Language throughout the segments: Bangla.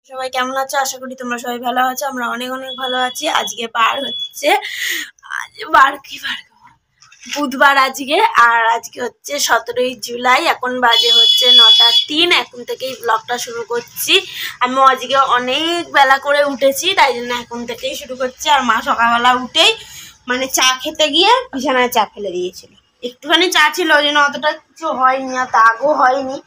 সবাই কেমন আছো? আশা করি তোমরা সবাই ভালো আছো। আমরা অনেক অনেক ভালো আছি। আজকে বার হচ্ছে বুধবার আজকে, আর আজকে হচ্ছে 17ই জুলাই। এখন বাজে হচ্ছে 9:03। এখন থেকেই ব্লগটা শুরু করছি। আমি আজকে অনেক বেলা করে উঠেছি, তাই জন্য এখন থেকেই শুরু করছি। আর মা সকালবেলা উঠেই মানে চা খেতে গিয়ে বিছানায় চা ফেলে দিয়েছিল। একটুখানি চা ছিল, ওই জন্য অতটা কিছু হয়নি, আর দাগও হয়নি।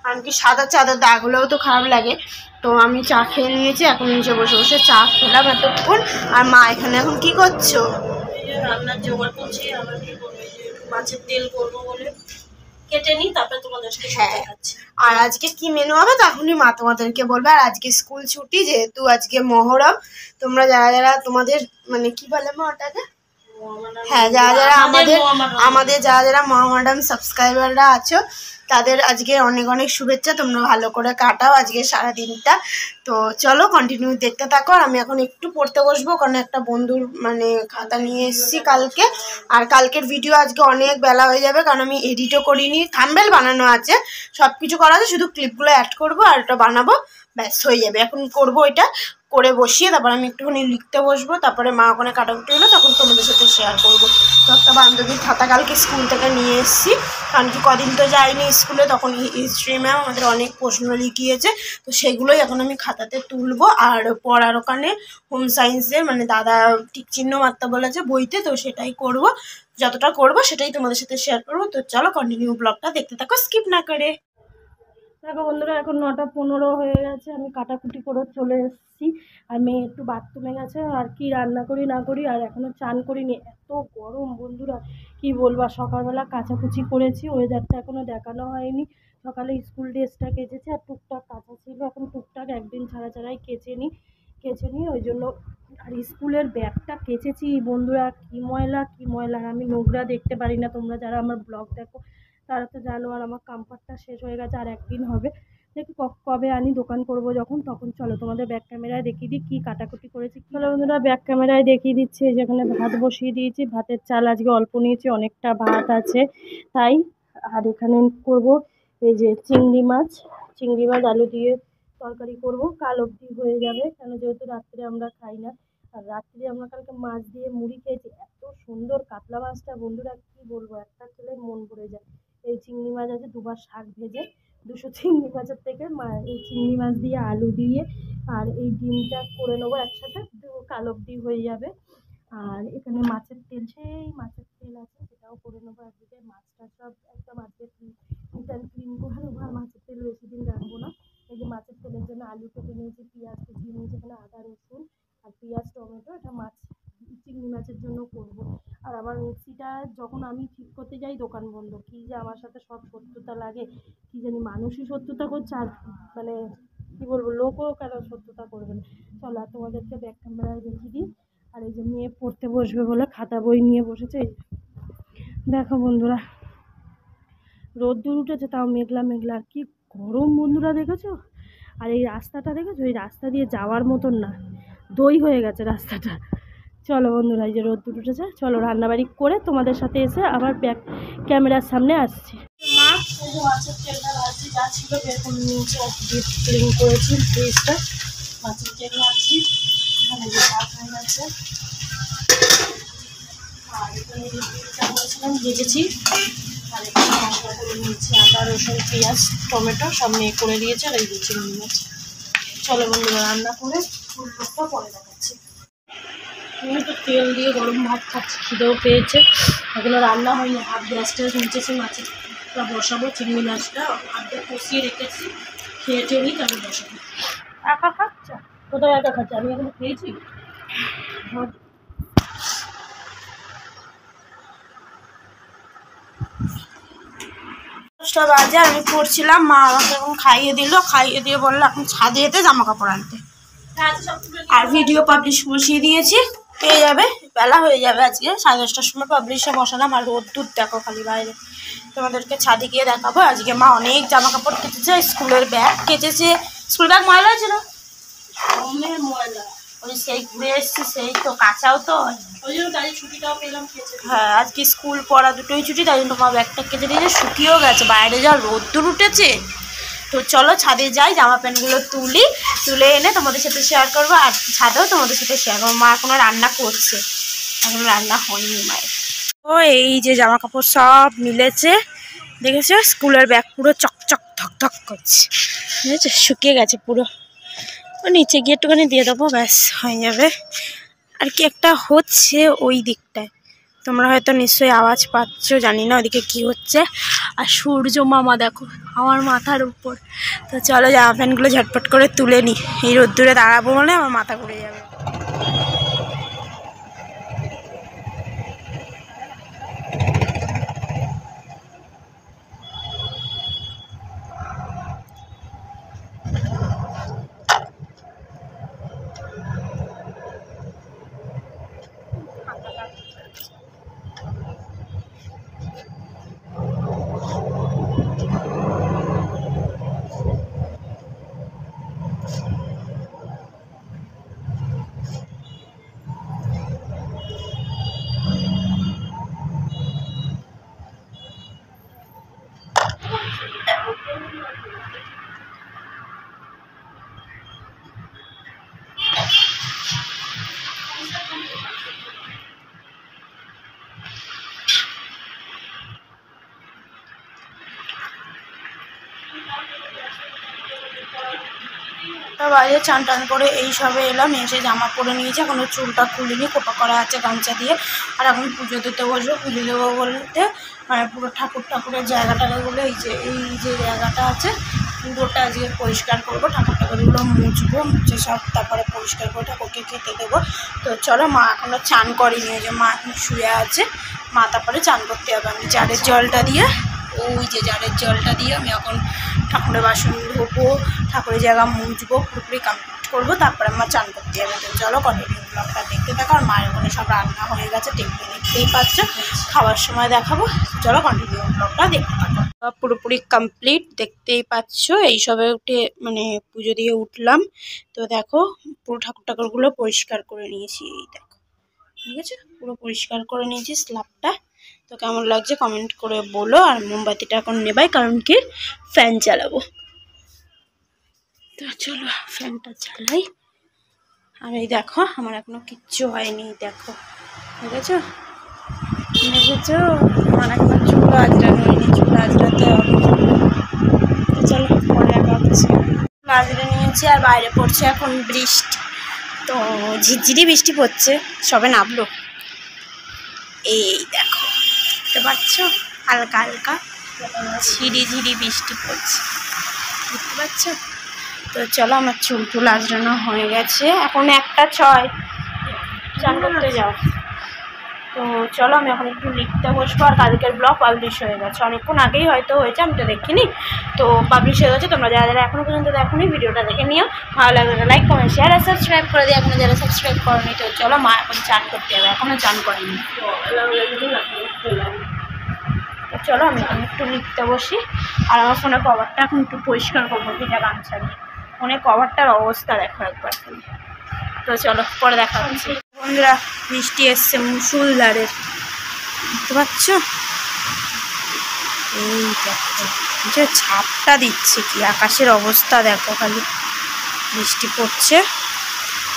কারণ কি সাদা চাদর দাগ হলেও তো খারাপ লাগে। তো আমি চা খেয়ে নিয়েছি, এখন নিচে বসে বসে চা খেলাম এতক্ষণ। আর মা এখানে এখন কি করছো? রান্নার জোগাড় করছি। আবার কি করবো, মাছের তেল করবো বলে কেটে নিই, তারপরে তোমাদেরকে দেখাচ্ছি। আর আজকে কি মেনু হবে তখনই মা তোমাদেরকে বলবে। আর আজকে স্কুল ছুটি, যেহেতু আজকে মহরম। তোমরা যারা যারা তোমাদের মানে কি বলে মা ওটাকে, হ্যাঁ, যারা যারা আমাদের যারা যারা মহামাডাম সাবস্ক্রাইবাররা আছো, তাদের আজকে অনেক অনেক শুভেচ্ছা। তোমরা ভালো করে কাটাও আজকে সারাদিনটা। তো চলো কন্টিনিউ দেখতে থাকো। আর আমি এখন একটু পড়তে বসবো, কারণ একটা বন্ধুর মানে খাতা নিয়ে এসেছি কালকে। আর কালকের ভিডিও আজকে অনেক বেলা হয়ে যাবে, কারণ আমি এডিটও করিনি। থাম্বনেল বানানো আছে, সব কিছু করা আছে, শুধু ক্লিপগুলো অ্যাড করবো আর ওটা বানাবো, ব্যাস হয়ে যাবে। এখন করবো এটা করে বসিয়ে তারপর আমি একটুখানি লিখতে বসবো। তারপরে মা ওখানে কাটাকুটি হলো, তখন তোমাদের সাথে শেয়ার করবো। তো একটা বান্ধবীর খাতা কালকে স্কুল থেকে নিয়ে এসেছি, কারণ কি কদিন তো যাইনি স্কুলে। তখন হিস্ট্রি ম্যাম আমাদের অনেক প্রশ্ন লিখিয়েছে, তো সেগুলোই এখন আমি খাতাতে তুলবো। আর পড়ার ওখানে হোম সায়েন্সে মানে দাদা ঠিক চিহ্ন মারতে বলেছে বইতে, তো সেটাই করব। যতটা করবো সেটাই তোমাদের সাথে শেয়ার করবো। তো চলো কন্টিনিউ ব্লগটা দেখতে থাকো, স্কিপ না করে। দেখো বন্ধুরা, এখন 9:15 হয়ে গেছে। আমি কাটাকুটি করে চলে এসেছি। আর মেয়ে একটু বাথরুমে গেছে। আর কি রান্না করি না করি, আর এখনও চান করিনি, এত গরম বন্ধুরা কি বলবো। সকালবেলা কাচাকুচি করেছি, ওয়েদারটা এখনও দেখানো হয়নি। সকালে স্কুল ড্রেসটা কেচেছি, আর টুকটাক কাঁচা ছিল, এখন টুকটাক একদিন ছাড়া ছাড়াই কেচে নিই ওই জন্য। আর স্কুলের ব্যাগটা কেচেছি বন্ধুরা, কি ময়লা। আমি নোংরা দেখতে পারি না, তোমরা যারা আমার ব্লগ দেখো তারা তো জানো। আর আমার কাম্পারটা শেষ হয়ে গেছে, আর একদিন হবে। দেখি কবে আনি, দোকান করব যখন, তখন চলো তোমাদের ব্যাক ক্যামেরায় দেখিয়ে দিই কী কাটাকুটি করেছি। চলো বন্ধুরা, ব্যাক ক্যামেরায় দেখিয়ে দিচ্ছি। যেখানে ভাত বসিয়ে দিয়েছি, ভাতের চাল আজকে অল্প নিয়েছি, অনেকটা ভাত আছে তাই। আর এখানে করব এই যে চিংড়ি মাছ আলু দিয়ে তরকারি করব। কাল অবধি হয়ে যাবে, কেন যেহেতু রাত্রে আমরা খাই না। আর রাত্রে আমরা কালকে মাছ দিয়ে মুড়ি খেয়েছি। এত সুন্দর কাতলা মাছটা বন্ধুরা, কি বলবো, একটা খেলে মন ভরে যায়। এই চিংড়ি মাছ আছে, দুবার শাক ভেজে 200 চিংড়ি মাছের থেকে এই চিংড়ি মাছ দিয়ে আলু দিয়ে আর এই ডিমটা করে নেবো একসাথে, কাল অবধি হয়ে যাবে। আর এখানে মাছের তেল আছে, সেটাও করে নেবো একদিকে। মাছটা সব একটা মাছের ক্লিন করে নেবো। আর মাছের তেল বেশি দিন রাখবো না। এই যে মাছের তেলের জন্য আলু কেটে নিয়েছি, পেঁয়াজ কুচিয়ে নিয়েছি, এখানে আদা রসুন আর পেঁয়াজ টমেটো, এটা চিংড়ি মাছের জন্য করবো। আর আমার মিক্সিটা যখন আমি ঠিক করতে যাই দোকান বন্ধ, কী যে আমার সাথে সব শত্রুতা লাগে, কী জানি মানুষই শত্রুতা করছে। আর মানে কী বলবো, লোকও কেন শত্রুতা করবে না। চলো আর তোমাদেরকে ব্যাক ক্যামেরায় দেখিয়ে দিই। আর এই যে মেয়ে পড়তে বসবে বলে খাতা বই নিয়ে বসেছে। দেখো বন্ধুরা, রোদ্দুর উঠেছে, তাও মেঘলা। আর কি গরম বন্ধুরা, দেখেছো? আর এই রাস্তাটা দেখেছো, এই রাস্তা দিয়ে যাওয়ার মতন না, দই হয়ে গেছে রাস্তাটা। চলো বন্ধুরা, এই যে রোদ্দুর উঠেছে, চলো রান্নাবাড়ি করে তোমাদের সাথে এসে আবার ব্যাক ক্যামেরার সামনে আসছি। মাছের তেলটা ভাজছি, যা ছিল বের করে নিয়েছি, ডিপ ক্লিন করেছি ফ্রিজটা। মাছের তেল ভাজছি, এখানে যে ভাত হয়ে গেছে। আর এখানে ডিমটা বলছিলাম ভেজেছি। আর এখানে মশলা করে নিয়েছি, আদা রসুন পেঁয়াজ টমেটো সব নিয়ে করে দিয়েছে। আর এই যে চিংড়ি মাছ। চলো বন্ধুরা, রান্না করে ফুল টুকটা পরে দেখাচ্ছি। আমি তো তেল দিয়ে গরম ভাত খাচ্ছি, খিদেও পেয়েছে। এখনো রান্না হয়নি, হাত গ্যাসটা নিচেছি, মাছটা বসাবো। চিংড়ি মাছটা হাতে কষিয়ে রেখেছি, খেয়ে টেয়ে নিই তারপর বসাবো। একা খাচ্ছা? কোথায় একা খাচ্ছে? আমি এখনো খেয়েছি। 10টা বাজে, আমি পড়ছিলাম। মা আমাকে এখন খাইয়ে দিয়ে বললো এখন ছাদে যেতে জামা কাপড় আনতে। আর ভিডিও পাবলিশ বসিয়ে দিয়েছি, পেয়ে যাবে, বেলা হয়ে যাবে আজকে। 10:30টার সময় পাবলিশে বসালাম। আর রোদ্দুর দেখো খালি বাইরে, তোমাদেরকে ছাদে গিয়ে দেখাবো। আজকে মা অনেক জামা কাপড় কেচেছে, স্কুলের ব্যাগ কেচেছে। স্কুল ব্যাগ ময়লা ছিল, ময়লা ওই সেই ঘুরে এসছি, সেই তো কাঁচাও তো ওই জন্য তাই ছুটিটাও পেলাম। হ্যাঁ, আজকে স্কুল পড়া দুটোই ছুটি, তাই জন্য তোমার ব্যাগটা কেটে দিয়েছে, শুকিয়েও গেছে। বাইরে যা রোদ্দুর উঠেছে, তো চলো ছাদে যাই, জামা প্যান্টগুলো তুলে এনে তোমাদের সাথে শেয়ার করবো, আর ছাদেও তোমাদের সাথে শেয়ার করবো। মা এখনো রান্না করছে, এখনো রান্না হয়নি মায়ের। ও এই যে জামা কাপড় সব মিলেছে, দেখেছো? স্কুলের ব্যাগ পুরো চকচক ধক করছে, বুঝেছো? শুকিয়ে গেছে পুরো। ও নিচে গিয়ে একটুখানি দিয়ে দেবো, ব্যাস হয়ে যাবে। আর কি একটা হচ্ছে ওই দিকটায়, তোমরা হয়তো নিশ্চয়ই আওয়াজ পাচ্ছ, জানি না ওদিকে কি হচ্ছে। আর সূর্য মামা দেখো আমার মাথার উপর। তো চলো জামা প্যান্টগুলো ঝটপট করে তুলে নিই, এই রোদ্দুরে দাঁড়াবো বলে আমার মাথা ঘুরে যাবে। বাইরে চান টান করে এই সবে এলাম, এসে জামা পরে নিয়েছি, এখনো চুলটা খুলিনি, কোপা করা আছে গামছা দিয়ে। আর এখন পুজো দিতে বসবো, পুজো দেবো বলতে মানে পুরো ঠাকুরের জায়গাটাগুলো এই যে জায়গাটা আছে পুরোটা আজকে পরিষ্কার করবো, ঠাকুরগুলো মুছবো, মুছে সব তারপরে পরিষ্কার করে ঠাকুরকে খেতে দেবো। তো চলো, মা এখনো চান করেনি, ওই যে মা এখন শুয়ে আছে, মা তারপরে চান করতে হবে। আমি জারের জলটা দিয়ে, ওই যে জারের জলটা দিয়ে আমি এখন ঠাকুরের বাসন ধোবো, ঠাকুরের জায়গা মুছবো, পুরোপুরি কমপ্লিট করবো, তারপরে আমার চান করতে হবে। তো চলো কন্টিনিউ ব্লগটা দেখতে থাকো। আর মায়ের ওখানে সব রান্না হয়ে গেছে, টেবিলে দেখতেই পাচ্ছ, খাওয়ার সময় দেখাবো। চলো কন্টিনিউ ব্লগটা দেখতে থাকো। পুরোপুরি কমপ্লিট দেখতেই পাচ্ছ, এইসবে উঠে মানে পুজো দিয়ে উঠলাম। তো দেখো পুরো ঠাকুরগুলো পরিষ্কার করে নিয়েছি, এই দেখো, ঠিক আছে? পুরো পরিষ্কার করে নিয়েছি স্ল্যাবটা। তো কেমন লাগছে কমেন্ট করে বলো। আর মোমবাতিটা এখন নেবাই, কারণ কি ফ্যান চালাবো। তো চলো ফ্যানটা চালাই। আর এই দেখো আমার এখনো কিচ্ছু হয়নি, দেখো দেখেছো আমার এখনো চুল আজরানো হয়নি, চুল আজরাতে হবে। তো চলো পরে আগাচ্ছি। চুল আজরে নিয়েছি, আর বাইরে পড়ছে এখন বৃষ্টি, তো ঝিরঝিরি বৃষ্টি পড়ছে, সবে নামলো। এই দেখো দেখতে পাচ্ছ, হালকা হালকা ঝিরি বৃষ্টি পড়ছে, দেখতে পাচ্ছ? তো চলো আমার চুল আজরানো হয়ে গেছে, এখন 1:06, চান করতে যাও। তো চলো আমি এখন একটু লিখতে বসবো। আর কালকের ব্লগ পাবলিশ হয়ে গেছে, অনেকক্ষণ আগেই হয়তো হয়েছে, আমি তো দেখিনি। তো পাবলিশ হয়ে গেছে, তোমরা যারা এখনো পর্যন্ত দেখোনি ভিডিওটা দেখে নিও, ভালো লাগলে লাইক কমেন্ট শেয়ার আর সাবস্ক্রাইব করে দিই এখনো যারা সাবস্ক্রাইব করোনি। তো চলো মা এখন চান করতে হবে, এখনো চান করেনি। তো চলো আমি এখন একটু লিখতে বসি। আর আমার ফোনের কভারটা এখন একটু পরিষ্কার করবো ভিজা গামছা দিয়ে, ফোনের কভারটার অবস্থা দেখো একবার। তো চলো পরে দেখা হচ্ছে। বন্ধুরা বৃষ্টি এসছে মুষলধারের, দেখতে পাচ্ছ? এই দেখো যে ছাপটা দিচ্ছে, কি আকাশের অবস্থা দেখো, খালি বৃষ্টি পড়ছে।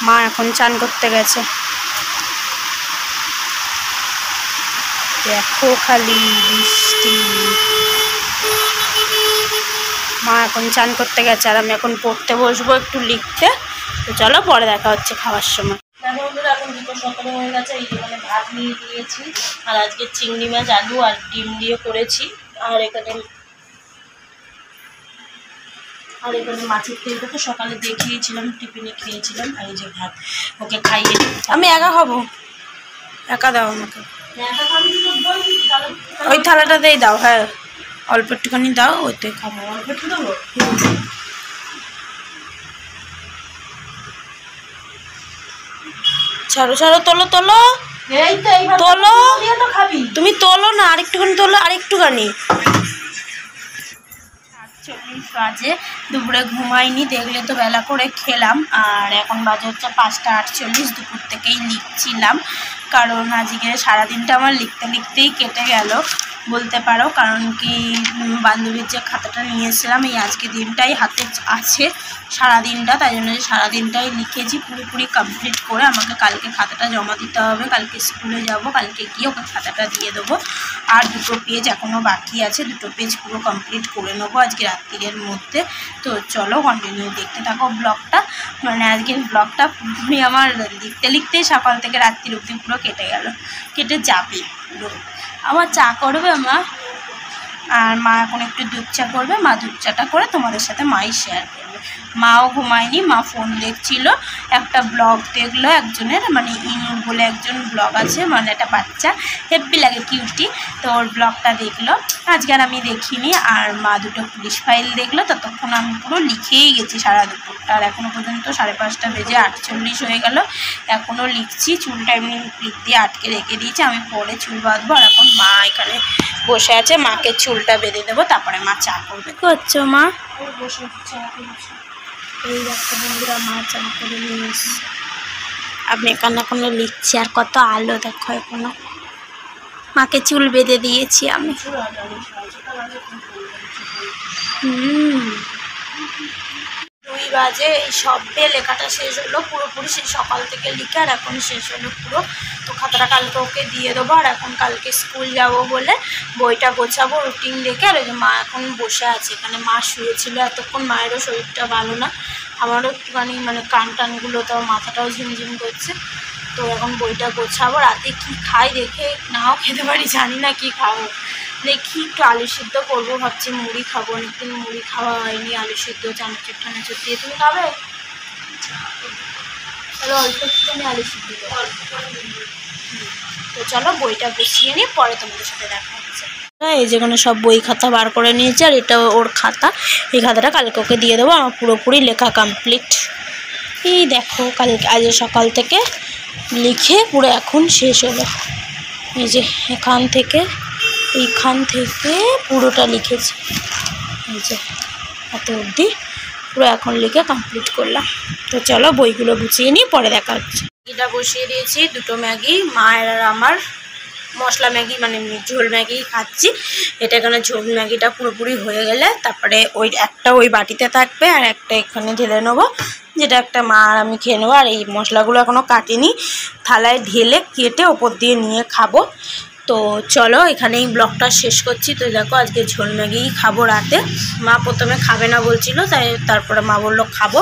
মা এখন চান করতে গেছে, দেখো খালি বৃষ্টি। মা এখন চান করতে গেছে, আর আমি এখন পড়তে বসবো একটু লিখতে। তো চলো পরে দেখা হচ্ছে খাওয়ার সময়। বন্ধুরা এখন 2:17 হয়ে গেছে, এই যেখানে ভাত নিয়ে দিয়েছি, আর আজকে চিংড়ি মাছ আলু আর ডিম দিয়ে করেছি। আর এখানে মাছের তেলটা তো সকালে দেখিয়েছিলাম, টিফিনে খেয়েছিলাম। আর এই যে ভাত ওকে খাইয়ে, আমি একা খাবো, একা দাও আমাকে, ওই থালাটাতেই দাও। হ্যাঁ অল্প একটুখানি দাও, ওইতে খাবো, অল্প একটু দেবো। ছাড়ো তোলো তোলো, তোলো, তুমি তোলো না, আরেকটুখানি তোলো, আরেকটুখানি। 8:40 বাজে, দুপুরে ঘুমাইনি, দেখলে তো বেলা করে খেলাম। আর এখন বাজে হচ্ছে 5:48, দুপুর থেকেই লিখছিলাম, কারণ আজকে সারাদিনটা আমার লিখতেই কেটে গেল। বলতে পারো, কারণ কি বান্ধবীর যে খাতাটা নিয়েছিলাম এই আজকে দিনটাই হাতে আছে সারাদিনটা, তাই জন্য সারাদিনটাই লিখেছি পুরোপুরি কমপ্লিট করে। আমাকে কালকে খাতাটা জমা দিতে হবে, কালকে স্কুলে যাব, কালকে গিয়ে ওকে খাতাটা দিয়ে দেবো। আর 2টো পেজ এখনও বাকি আছে, 2টো পেজ পুরো কমপ্লিট করে নেবো আজকে রাত্রির মধ্যে। তো চলো কন্টিনিউ দেখতে থাকো ব্লগটা। মানে আজকের ব্লগটা পুরোপুরি আমার লিখতে লিখতেই সকাল থেকে রাত্রির অবধি পুরো কেটে গেল, কেটে যাবে পুরো। আমার চা করবে মা, আর মা এখন একটু দুধ চা করবে, মা দুধ চাটা করে তোমাদের সাথে মাই শেয়ার করবে। মাও ঘুমায়নি, মা ফোন দেখছিল, একটা ব্লগ দেখলো একজনের, মানে ইনুর বলে একজন ব্লগ আছে, মানে একটা বাচ্চা হেব্বি লাগে কিউটি, তো ওর ব্লগটা দেখলো। আজকে আর আমি দেখিনি। আর মা 2টো পুলিশ ফাইল দেখলো, ততক্ষণ আমি পুরো লিখেই গেছি সারা দুপুরটা। আর এখনও পর্যন্ত 5:30 বেজে 48 হয়ে গেল, এখনও লিখছি। চুলটা এমনি ক্লিপ দিয়ে আটকে রেখে দিয়েছি, আমি পরে চুল বাঁধবো। আর এখন মা এখানে বসে আছে, মাকে চুলটা বেঁধে দেবো, তারপরে মা চা করবে। কি করছো মা? বসে চা করছি। এই দেখো বন্ধুরা, মা চা করে নিয়ে এসছে। আমি এখানে এখনো লিখছি, আর কত আলো দেখো, এখনো মাকে চুল বেঁধে দিয়েছি আমি। 2 বাজে, এই শব্দে লেখাটা শেষ হলো পুরোপুরি, সেই সকাল থেকে লিখে আর এখন শেষ হলো পুরো। তো খাতাটা কালকে ওকে দিয়ে দেবো। আর এখন কালকে স্কুল যাব বলে বইটা গোছাবো রুটিন দেখে। আর ওই যে মা এখন বসে আছে এখানে, মা শুয়েছিল এতক্ষণ, মায়েরও শরীরটা ভালো না, আমারও একটুখানি মানে কান টানগুলো, তো মাথাটাও ঝিমঝিম করছে। তো এখন বইটা গোছাবো, রাতে কি খাই দেখে নাও খেতে পারি, জানি না কি খাবো, দেখি একটু আলু সিদ্ধ করবো ভাবছি, মুড়ি খাবো, অনেকদিন মুড়ি খাওয়া হয়নি, আলু সিদ্ধ চানাচুর টানাচুর দিয়ে। তুমি খাবে? তাহলে অল্প একটুখানি আলু সিদ্ধ দেবো। তো চলো বইটা গুছিয়ে নিই, পরে তোমাদের সাথে দেখা হচ্ছে। এই যেখানে সব বই খাতা বার করে নিয়েছে, আর এটা ওর খাতা, এই খাতাটা কালকে ওকে দিয়ে দেবো। আমার পুরোপুরি লেখা কমপ্লিট। এই দেখো কালকে আজ সকাল থেকে লিখে পুরো এখন শেষ হলো। এই যে এখান থেকে এইখান থেকে পুরোটা লিখেছি, এই যে এত অবধি পুরো এখন লিখে কমপ্লিট করলাম। তো চলো বইগুলো গুছিয়ে নিই, পরে দেখা হচ্ছে। ম্যাগিটা বসিয়ে দিয়েছি, 2টো ম্যাগি, মায়ের আর আমার মশলা ম্যাগি, মানে ঝোল ম্যাগি খাচ্ছি। এটা এখানে ঝোল ম্যাগিটা পুরোপুরি হয়ে গেলে তারপরে ওই একটা ওই বাটিতে থাকবে, আর একটা এখানে ঢেলে নেবো, যেটা একটা মা আর আমি খেয়ে নেবো। আর এই মশলাগুলো এখনও কাটিনি, থালায় ঢেলে কেটে ওপর দিয়ে নিয়ে খাবো। তো চলো এখানেই ব্লগটা শেষ করছি। তো দেখো আজকে ঝোল ম্যাগিই খাবো রাতে। মা প্রথমে খাবে না বলছিল, তাই তারপরে মা বললো খাবো।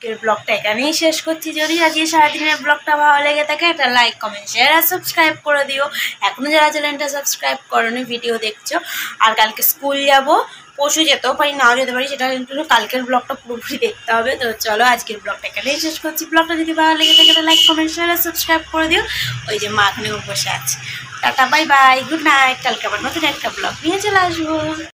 এর ব্লগটা এখানেই শেষ করছি। যদি আজকে সারাদিনের ব্লগটা ভালো লেগে থাকে একটা লাইক, কমেন্ট, শেয়ার আর সাবস্ক্রাইব করে দিও। এখনও যারা চ্যানেলটা সাবস্ক্রাইব করোনি, ভিডিও দেখছো। আর কালকে স্কুল যাব, পরশু যেতেও পারি, নাও যেতে পারি, সেটা কিন্তু কালকের ব্লগটা পুরোপুরি দেখতে হবে। তো চলো আজকের ব্লগটা এখানেই শেষ করছি। ব্লগটা যদি ভালো লেগে থাকে একটা লাইক, কমেন্ট, শেয়ার আর সাবস্ক্রাইব করে দিও। ওই যে মা এখানে বসে আছে। Tata, bye bye, good night. কালকে আবার নতুন একটা ব্লগ নিয়ে চলে আসবো।